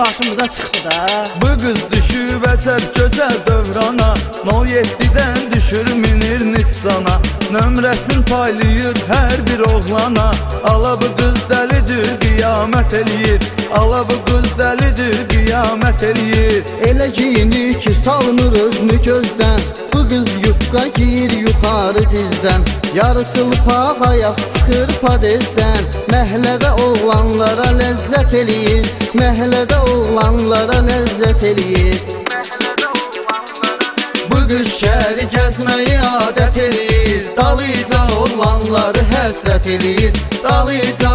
qarşımıza çıxdı da. Bu qız düşüb əsər gözəl dövrana, 07-dən düşür minir Nissana. Nömrəsin paylayır hər bir oğlana, ala bu qız dəlidir qiyamət eləyir, ala bu qız dəlidir qiyamət eləyir. Elə giyinir ki salmırız mı gözdən, bu qız yufqa giyir yuxarı dizdən, yarıçılpaq ayaq çıxır padezdən. Məhlədə oğlanlara ləzzət eləyir, məhlədə oğlanlara ləzzət eləyir. Bu qız şəhəri gəzməyi adət eləyir, dalıca oğlanları həsrət eləyir, dalıca